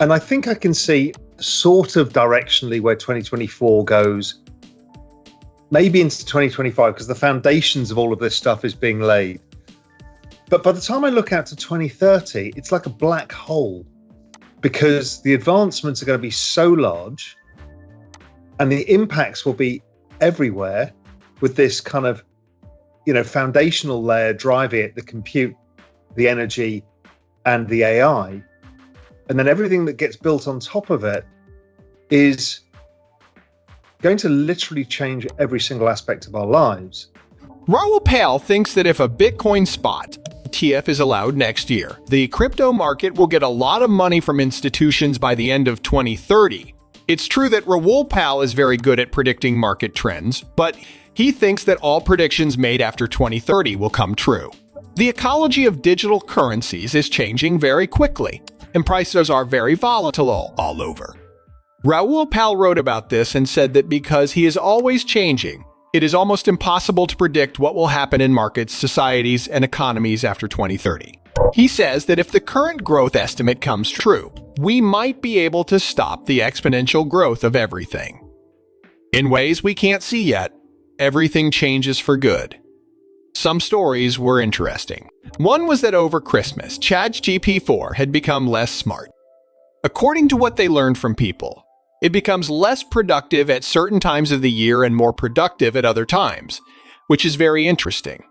And I think I can see sort of directionally where 2024 goes, maybe into 2025, because the foundations of all of this stuff is being laid. But by the time I look out to 2030, it's like a black hole, because the advancements are going to be so large and the impacts will be everywhere with this kind of, foundational layer driving it, the compute, the energy, and the AI. And then everything that gets built on top of it is going to literally change every single aspect of our lives. Raoul thinks that if a Bitcoin spot ETF is allowed next year, the crypto market will get a lot of money from institutions by the end of 2030. It's true that Raoul is very good at predicting market trends, but he thinks that all predictions made after 2030 will come true. The ecology of digital currencies is changing very quickly, and prices are very volatile all over. Raoul wrote about this and said that because he is always changing, it is almost impossible to predict what will happen in markets, societies, and economies after 2030. He says that if the current growth estimate comes true, we might be able to stop the exponential growth of everything. In ways we can't see yet, everything changes for good. Some stories were interesting. One was that over Christmas, ChatGPT-4 had become less smart. According to what they learned from people, it becomes less productive at certain times of the year and more productive at other times, which is very interesting.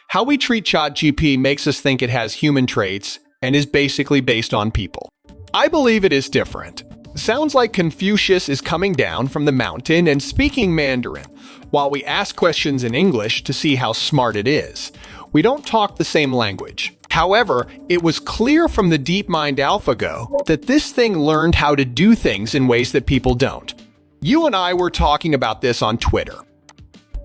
How we treat ChatGPT makes us think it has human traits and is basically based on people. I believe it is different. Sounds like Confucius is coming down from the mountain and speaking Mandarin, while we ask questions in English to see how smart it is. We don't talk the same language. However, it was clear from the DeepMind AlphaGo that this thing learned how to do things in ways that people don't. You and I were talking about this on Twitter.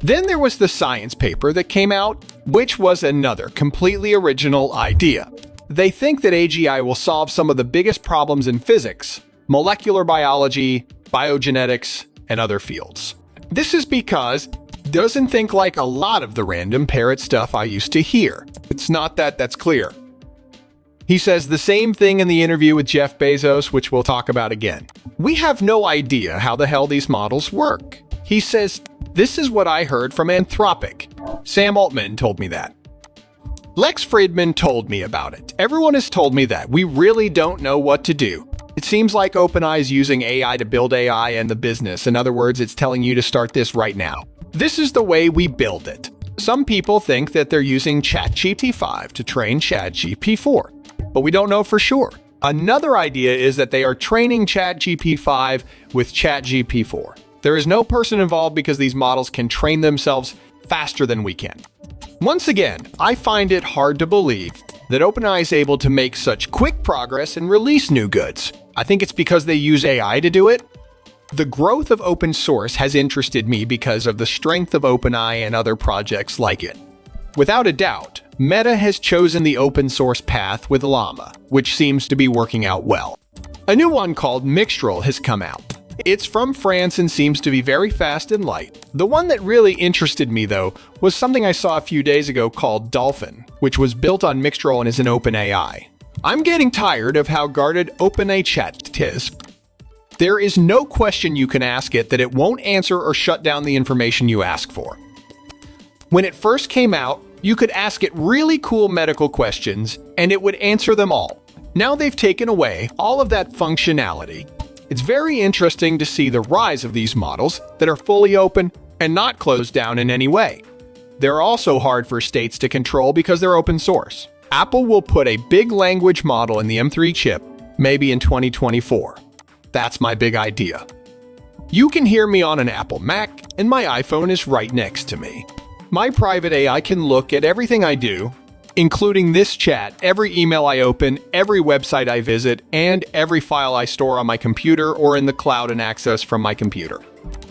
Then there was the science paper that came out, which was another completely original idea. They think that AGI will solve some of the biggest problems in physics, molecular biology, biogenetics, and other fields. This is because it doesn't think like a lot of the random parrot stuff I used to hear. It's not that's clear. He says the same thing in the interview with Jeff Bezos, which we'll talk about again. We have no idea how the hell these models work. He says, this is what I heard from Anthropic. Sam Altman told me that. Lex Fridman told me about it. Everyone has told me that. We really don't know what to do. It seems like OpenAI is using AI to build AI in the business. In other words, it's telling you to start this right now. This is the way we build it. Some people think that they're using ChatGPT-5 to train ChatGPT-4, but we don't know for sure. Another idea is that they are training ChatGPT-5 with ChatGPT-4. There is no person involved because these models can train themselves faster than we can. Once again, I find it hard to believe that OpenAI is able to make such quick progress and release new goods. I think it's because they use AI to do it. The growth of open source has interested me because of the strength of OpenAI and other projects like it. Without a doubt, Meta has chosen the open source path with Llama, which seems to be working out well. A new one called Mixtral has come out. It's from France and seems to be very fast and light. The one that really interested me, though, was something I saw a few days ago called Dolphin, which was built on Mixtral and is an OpenAI. I'm getting tired of how guarded OpenAI chat is. There is no question you can ask it that it won't answer or shut down the information you ask for. When it first came out, you could ask it really cool medical questions, and it would answer them all. Now they've taken away all of that functionality. It's very interesting to see the rise of these models that are fully open and not closed down in any way. They're also hard for states to control because they're open source. Apple will put a big language model in the M3 chip, maybe in 2024. That's my big idea. You can hear me on an Apple Mac, and my iPhone is right next to me. My private AI can look at everything I do, including this chat, every email I open, every website I visit, and every file I store on my computer or in the cloud and access from my computer.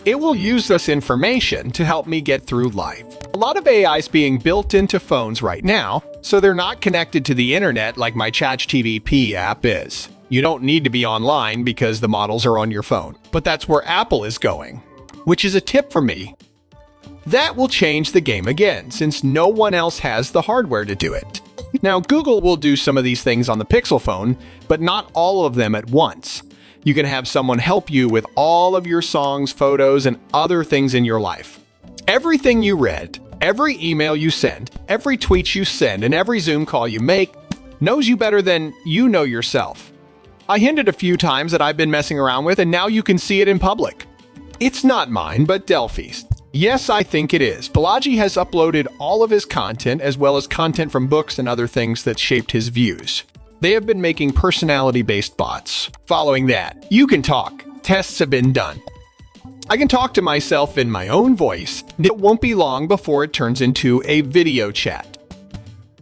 It will use this information to help me get through life. A lot of AI is being built into phones right now, so they're not connected to the internet like my ChatGPT app is. You don't need to be online because the models are on your phone. But that's where Apple is going, which is a tip for me. That will change the game again, since no one else has the hardware to do it. Now, Google will do some of these things on the Pixel phone, but not all of them at once. You can have someone help you with all of your songs, photos, and other things in your life. Everything you read, every email you send, every tweet you send, and every Zoom call you make knows you better than you know yourself. I hinted a few times that I've been messing around with, and now you can see it in public. It's not mine, but Delphi's. Yes, I think it is. Balaji has uploaded all of his content, as well as content from books and other things that shaped his views. They have been making personality-based bots. Following that, you can talk. Tests have been done. I can talk to myself in my own voice. It won't be long before it turns into a video chat.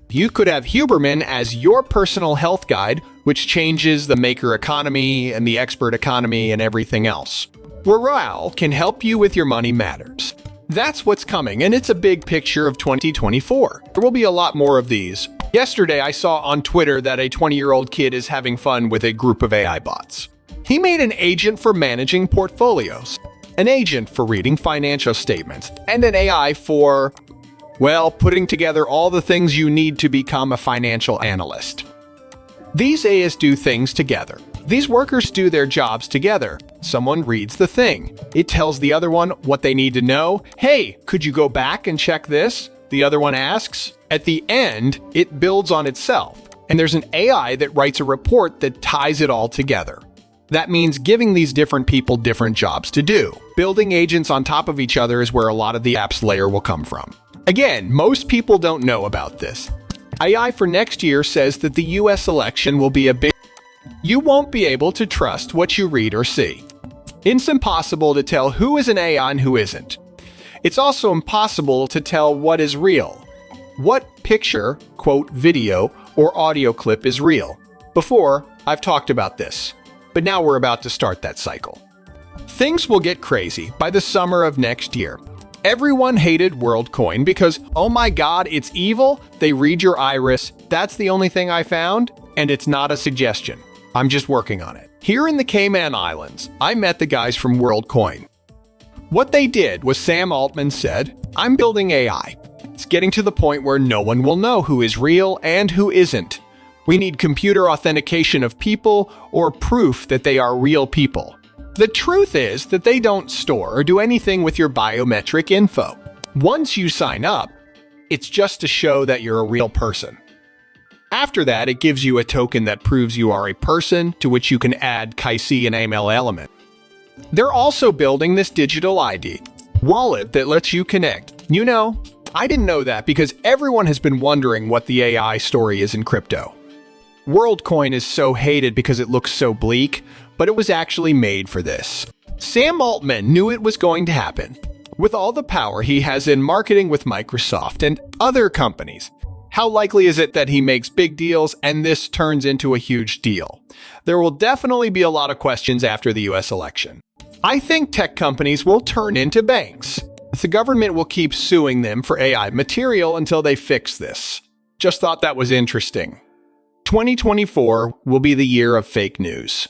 You could have Huberman as your personal health guide, which changes the maker economy and the expert economy and everything else. Where Raoul can help you with your money matters. That's what's coming, and it's a big picture of 2024. There will be a lot more of these. Yesterday, I saw on Twitter that a 20-year-old kid is having fun with a group of AI bots. He made an agent for managing portfolios, an agent for reading financial statements, and an AI for, well, putting together all the things you need to become a financial analyst. These AIs do things together. These workers do their jobs together. Someone reads the thing. It tells the other one what they need to know. Hey, could you go back and check this? The other one asks. At the end, it builds on itself. And there's an AI that writes a report that ties it all together. That means giving these different people different jobs to do. Building agents on top of each other is where a lot of the apps layer will come from. Again, most people don't know about this. AI for next year says that the US election will be a big... You won't be able to trust what you read or see. It's impossible to tell who is an AI and who isn't. It's also impossible to tell what is real. What picture, quote, video, or audio clip is real. Before, I've talked about this, but now we're about to start that cycle. Things will get crazy by the summer of next year. Everyone hated WorldCoin because, oh my god, it's evil, they read your iris, that's the only thing I found, and it's not a suggestion. I'm just working on it. Here in the Cayman Islands, I met the guys from WorldCoin. What they did was Sam Altman said, I'm building AI. It's getting to the point where no one will know who is real and who isn't. We need computer authentication of people or proof that they are real people. The truth is that they don't store or do anything with your biometric info. Once you sign up, it's just to show that you're a real person. After that, it gives you a token that proves you are a person, to which you can add KYC and AML element. They're also building this digital ID wallet that lets you connect. You know, I didn't know that because everyone has been wondering what the AI story is in crypto. WorldCoin is so hated because it looks so bleak, but it was actually made for this. Sam Altman knew it was going to happen. With all the power he has in marketing with Microsoft and other companies, how likely is it that he makes big deals and this turns into a huge deal? There will definitely be a lot of questions after the US election. I think tech companies will turn into banks. The government will keep suing them for AI material until they fix this. Just thought that was interesting. 2024 will be the year of fake news.